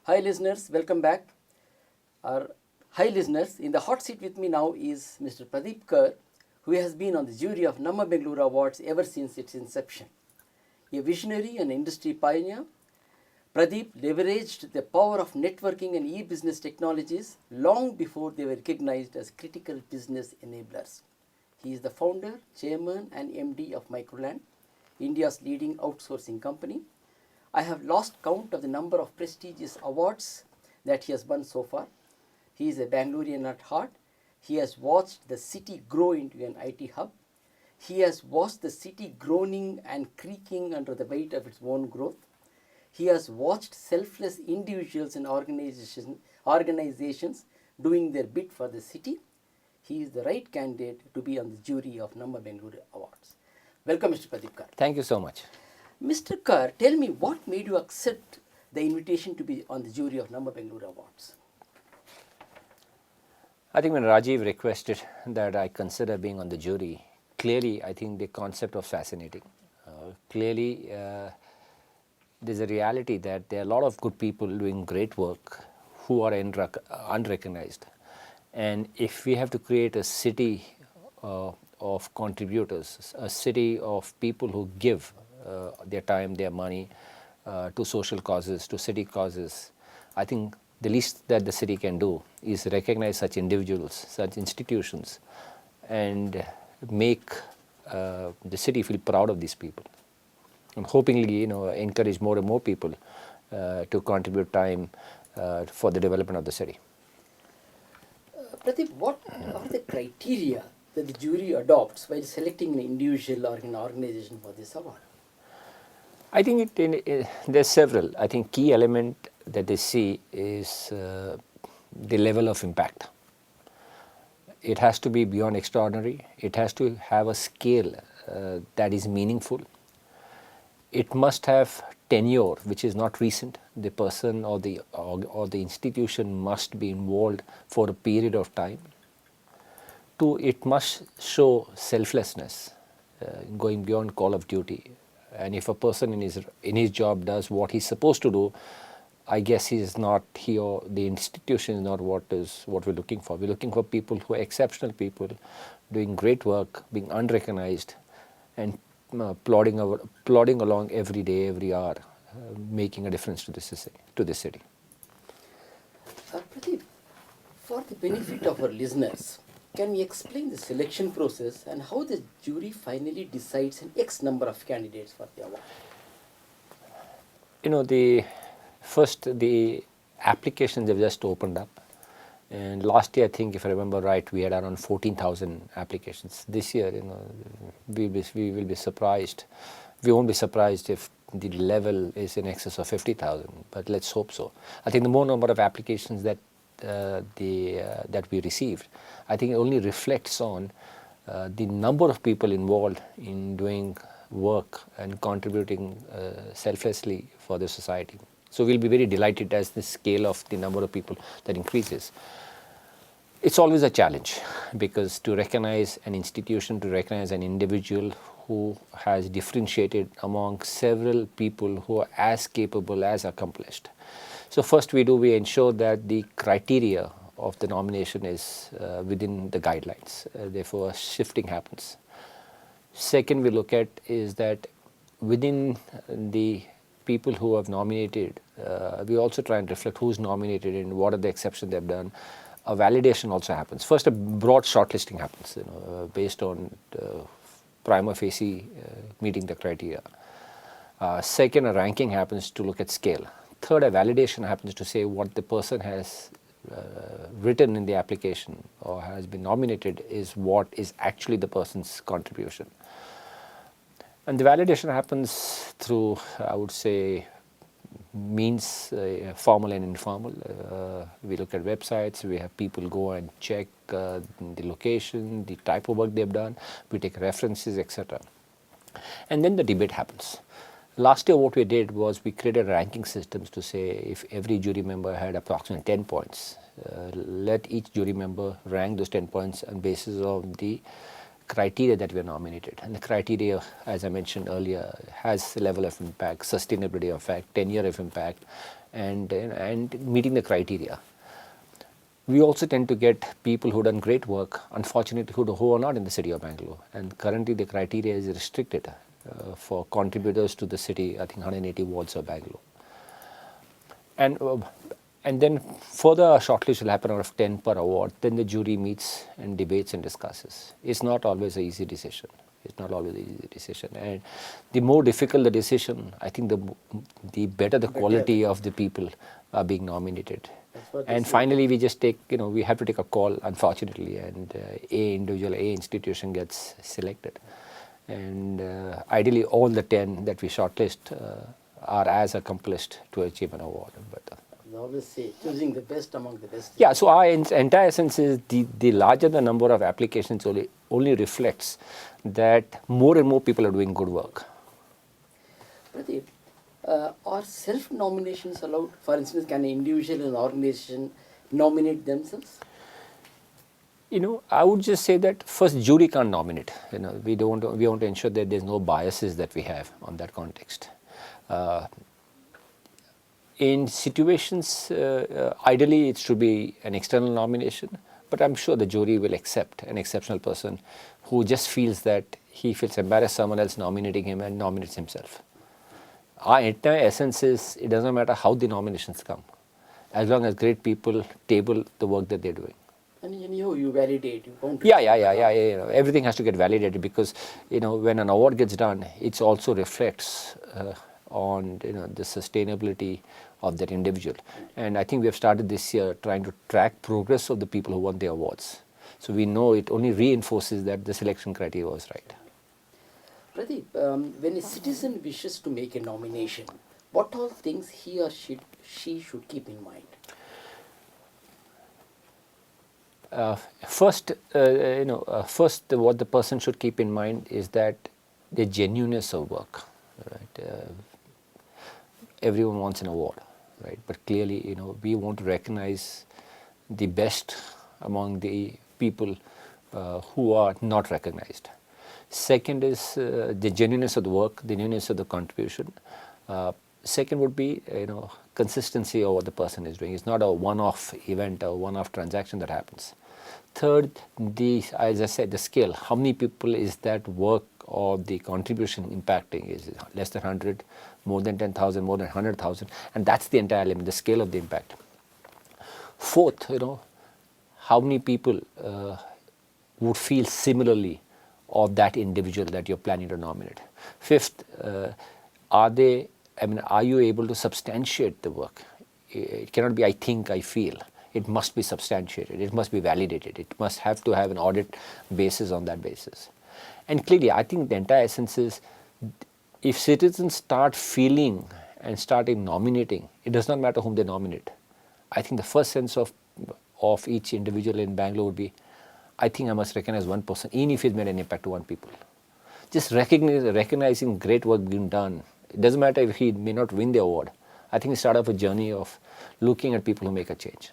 Hi listeners, welcome back. Hi listeners, in the hot seat with me now is Mr. Pradeep Kar, who has been on the jury of Namma Bengaluru Awards ever since its inception. A visionary and industry pioneer, Pradeep leveraged the power of networking and e-business technologies long before they were recognized as critical business enablers. He is the founder, chairman and MD of Microland, India's leading outsourcing company. I have lost count of the number of prestigious awards that he has won so far. He is a Bangalorean at heart. He has watched the city grow into an IT hub. He has watched the city groaning and creaking under the weight of its own growth. He has watched selfless individuals and organizations doing their bit for the city. He is the right candidate to be on the jury of Namma Bengaluru Awards. Welcome, Mr. Pradeep Kar. Thank you so much. Mr. Kar, tell me what made you accept the invitation to be on the jury of Namma Bengaluru Awards? I think when Rajiv requested that I consider being on the jury, clearly I think the concept was fascinating. Clearly there's a reality that there are a lot of good people doing great work who are unrecognized. And if we have to create a city of contributors, a city of people who give their time, their money to social causes, to city causes, I think the least that the city can do is recognize such individuals, such institutions, and make the city feel proud of these people. And hopingly, encourage more and more people to contribute time for the development of the city. Pradeep, what are the criteria that the jury adopts while selecting an individual or an organization for this award? I think there's several. I think key element that they see is the level of impact. It has to be beyond extraordinary. It has to have a scale that is meaningful. It must have tenure, which is not recent. The person or the institution must be involved for a period of time. Two, it must show selflessness, going beyond call of duty. And if a person in his job does what he's supposed to do, I guess he or the institution is not what we're looking for. We're looking for people who are exceptional people, doing great work, being unrecognized, and plodding along every day, every hour, making a difference to the city. Pradeep, for the benefit of our listeners, can we explain the selection process and how the jury finally decides an X number of candidates for the award? The applications have just opened up. And last year, I think, if I remember right, we had around 14,000 applications. This year, we will be surprised. We won't be surprised if the level is in excess of 50,000, but let's hope so. I think the more number of applications that we received, I think it only reflects on the number of people involved in doing work and contributing selflessly for the society. So we'll be very delighted as the scale of the number of people that increases. It's always a challenge because to recognize an institution, to recognize an individual who has differentiated among several people who are as capable, as accomplished. So first we ensure that the criteria of the nomination is within the guidelines. Therefore, shifting happens. Second, we look at is that within the people who have nominated, we also try and reflect who's nominated and what are the exceptions they've done. A validation also happens. First, a broad shortlisting happens, based on prima facie meeting the criteria. Second, a ranking happens to look at scale. Third, a validation happens to say what the person has written in the application or has been nominated is what is actually the person's contribution. And the validation happens through, I would say, means formal and informal. We look at websites, we have people go and check the location, the type of work they've done, we take references, etc. And then the debate happens. Last year what we did was we created ranking systems to say if every jury member had approximately 10 points, let each jury member rank those 10 points on basis of the criteria that were nominated. And the criteria, as I mentioned earlier, has level of impact, sustainability of effect, tenure of impact, and meeting the criteria. We also tend to get people who done great work, unfortunately who are not in the city of Bangalore, and currently the criteria is restricted for contributors to the city, I think 180 wards of Bangalore. And then further shortlist will happen out of 10 per award. Then the jury meets and debates and discusses. It's not always an easy decision. And the more difficult the decision, I think the better the quality of the people are being nominated. And finally, we just take, we have to take a call, unfortunately, and a institution gets selected. And ideally, all the 10 that we shortlist are as accomplished to achieve an award. But I always say, choosing the best among the best. yeah, so our entire sense is the larger the number of applications only reflects that more and more people are doing good work. Pradeep, are self-nominations allowed? For instance, can an individual and organization nominate themselves? I would just say that first, jury can't nominate. We want to ensure that there's no biases that we have on that context. In situations, ideally it should be an external nomination, but I'm sure the jury will accept an exceptional person who just feels that he feels embarrassed someone else nominating him and nominates himself. Our entire essence is it doesn't matter how the nominations come, as long as great people table the work that they're doing. And you validate, you count. Yeah. Everything has to get validated because when an award gets done, it also reflects on the sustainability of that individual. And I think we have started this year trying to track progress of the people who won the awards. So we know it only reinforces that the selection criteria was right. Pradeep, when a citizen wishes to make a nomination, what all things he or she should keep in mind? First, what the person should keep in mind is that the genuineness of work. Right? Everyone wants an award, right? But clearly, we want to recognize the best among the people who are not recognized. Second is the genuineness of the work, the genuineness of the contribution. Second would be, consistency of what the person is doing. It's not a one-off event or one-off transaction that happens. Third, as I said, the scale. How many people is that work or the contribution impacting? Is it less than 100, more than 10,000, more than 100,000? And that's the entire element, the scale of the impact. Fourth, how many people would feel similarly of that individual that you're planning to nominate? Fifth, are you able to substantiate the work? It cannot be I think, I feel. It must be substantiated. It must be validated. It must have to have an audit basis on that basis. And clearly, I think the entire essence is if citizens start feeling and starting nominating, it does not matter whom they nominate. I think the first sense of each individual in Bangalore would be, I think I must recognize one person, even if he's made an impact to one people. Just recognizing great work being done. It doesn't matter if he may not win the award. I think it's start off a journey of looking at people who make a change.